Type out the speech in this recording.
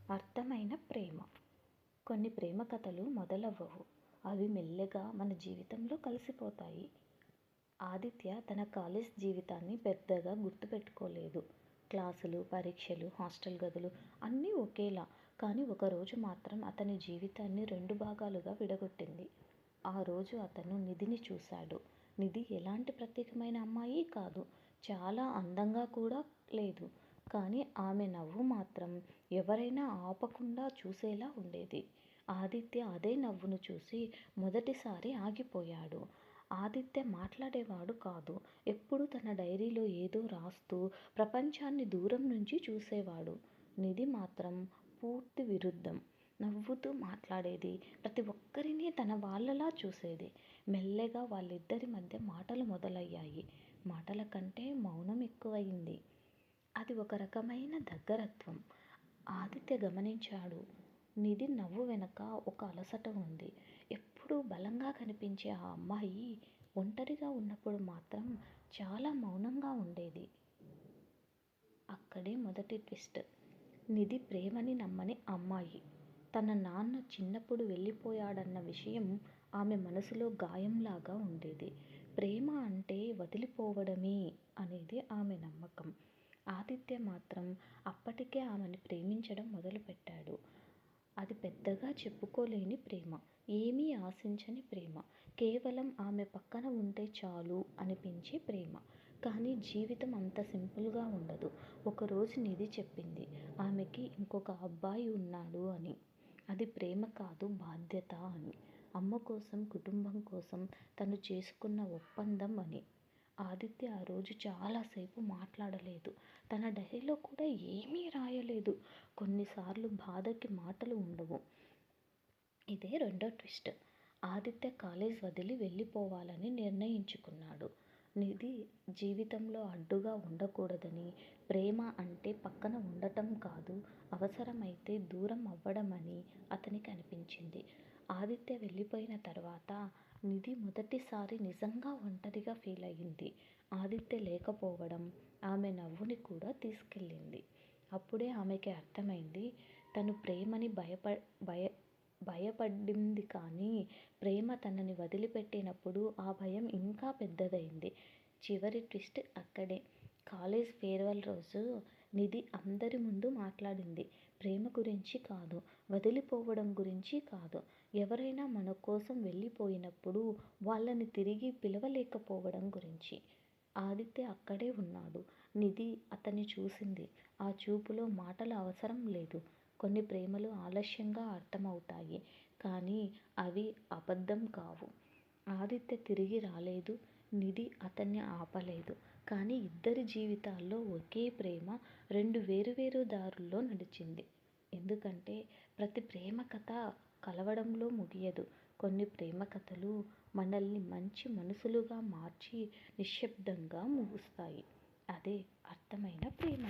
అర్థమైన ప్రేమ. కొన్ని ప్రేమ కథలు మొదలవ్వవు. అవి మెల్లగా మన జీవితంలో కలిసిపోతాయి. ఆదిత్య తన కాలేజ్ జీవితాన్ని పెద్దగా గుర్తుపెట్టుకోలేదు. క్లాసులు, పరీక్షలు, హాస్టల్ గదులు అన్నీ ఒకేలా. కానీ ఒకరోజు మాత్రం అతని జీవితాన్ని రెండు భాగాలుగా విడగొట్టింది. ఆ రోజు అతను నిధిని చూశాడు. నిధి ఎలాంటి ప్రత్యేకమైన అమ్మాయి కాదు. చాలా అందంగా కూడా లేదు. కానీ ఆమె నవ్వు మాత్రం ఎవరైనా ఆపకుండా చూసేలా ఉండేది. ఆదిత్య అదే నవ్వును చూసి మొదటిసారి ఆగిపోయాడు. ఆదిత్య మాట్లాడేవాడు కాదు. ఎప్పుడూ తన డైరీలో ఏదో రాస్తూ ప్రపంచాన్ని దూరం నుంచి చూసేవాడు. నిధి మాత్రం పూర్తి విరుద్ధం. నవ్వుతూ మాట్లాడేది. ప్రతి ఒక్కరినీ తన వాళ్ళలా చూసేది. మెల్లగా వాళ్ళిద్దరి మధ్య మాటలు మొదలయ్యాయి. మాటల కంటే మౌనం ఎక్కువయింది. అది ఒక రకమైన దగ్గరత్వం. ఆదిత్య గమనించాడు. నిధి నవ్వు వెనక ఒక అలసట ఉంది. ఎప్పుడూ బలంగా కనిపించే ఆ అమ్మాయి ఒంటరిగా ఉన్నప్పుడు మాత్రం చాలా మౌనంగా ఉండేది. అక్కడే మొదటి ట్విస్ట్. నిధి ప్రేమని నమ్మని అమ్మాయి. తన నాన్న చిన్నప్పుడు వెళ్ళిపోయాడన్న విషయం ఆమె మనసులో గాయంలాగా ఉండేది. ప్రేమ అంటే వదిలిపోవడమే అనేది ఆమె నమ్మకం. ఆదిత్య మాత్రం అప్పటికే ఆమెను ప్రేమించడం మొదలుపెట్టాడు. అది పెద్దగా చెప్పుకోలేని ప్రేమ. ఏమీ ఆశించని ప్రేమ. కేవలం ఆమె పక్కన ఉంటే చాలు అనిపించే ప్రేమ. కానీ జీవితం అంత సింపుల్గా ఉండదు. ఒకరోజు నిధి చెప్పింది ఆమెకి ఇంకొక అబ్బాయి ఉన్నాడు అని. అది ప్రేమ కాదు, బాధ్యత అని. అమ్మ కోసం, కుటుంబం కోసం తను చేసుకున్న ఒప్పందం అని. ఆదిత్య ఆ రోజు చాలాసేపు మాట్లాడలేదు. తన డైరీలో కూడా ఏమీ రాయలేదు. కొన్నిసార్లు బాధకి మాటలు ఉండవు. ఇదే రెండో ట్విస్ట్. ఆదిత్య కాలేజ్ వదిలి వెళ్ళిపోవాలని నిర్ణయించుకున్నాడు. నిధి జీవితంలో అడ్డుగా ఉండకూడదని, ప్రేమ అంటే పక్కన ఉండటం కాదు, అవసరమైతే దూరం అవ్వడమని అతనికి అనిపించింది. ఆదిత్య వెళ్ళిపోయిన తర్వాత నిధి మొదటిసారి నిజంగా ఒంటరిగా ఫీల్ అయ్యింది. ఆదిత్య లేకపోవడం ఆమె నవ్వుని కూడా తీసుకెళ్ళింది. అప్పుడే ఆమెకి అర్థమైంది తను ప్రేమని భయపడింది కానీ ప్రేమ తనని వదిలిపెట్టినప్పుడు ఆ భయం ఇంకా పెద్దదైంది. చివరి ట్విస్ట్ అక్కడే. కాలేజ్ ఫేర్వెల్ రోజు నిధి అందరి ముందు మాట్లాడింది. ప్రేమ గురించి కాదు, వదిలిపోవడం గురించి కాదు, ఎవరైనా మన కోసం వెళ్ళిపోయినప్పుడు వాళ్ళని తిరిగి పిలవలేకపోవడం గురించి. ఆదిత్య అక్కడే ఉన్నాడు. నిధి అతన్ని చూసింది. ఆ చూపులో మాటల అవసరం లేదు. కొన్ని ప్రేమలు ఆలస్యంగా అర్థమవుతాయి. కానీ అవి అబద్ధం కావు. ఆదిత్య తిరిగి రాలేదు. నిధి అతన్ని ఆపలేదు. కానీ ఇద్దరి జీవితాల్లో ఒకే ప్రేమ రెండు వేరువేరు దారుల్లో నడిచింది. ఎందుకంటే ప్రతి ప్రేమ కథ కలవడంలో ముగియదు. కొన్ని ప్రేమ కథలు మనల్ని మంచి మనుషులుగా మార్చి నిశ్శబ్దంగా ముగుస్తాయి. అదే అర్థమైన ప్రేమ.